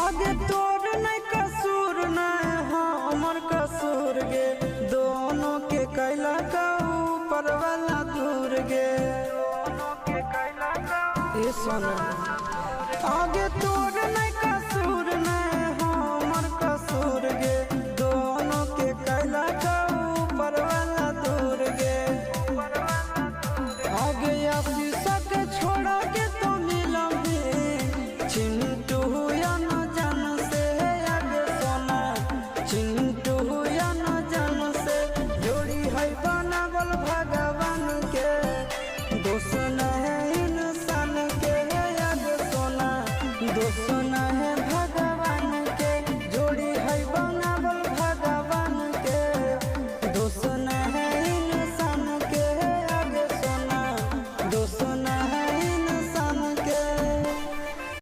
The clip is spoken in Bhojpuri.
आगे तोर नहीं कसूर नहीं हमर कसूर गे दोनों के कैला का ऊपर वाला दूर गे ये सोना आगे तोर नहीं कसूर नहीं हमर कसूर गे दोनों के कैला का ऊपर वाला दूर गे आगे आशीषा के छोड़ा के तो मिलबे चिंटू या न जान से आगे सोना चिंटू या न जान से जोड़ी है बनावल भगवान के दोस्त नहीं इंसान के आगे सोना दोस्त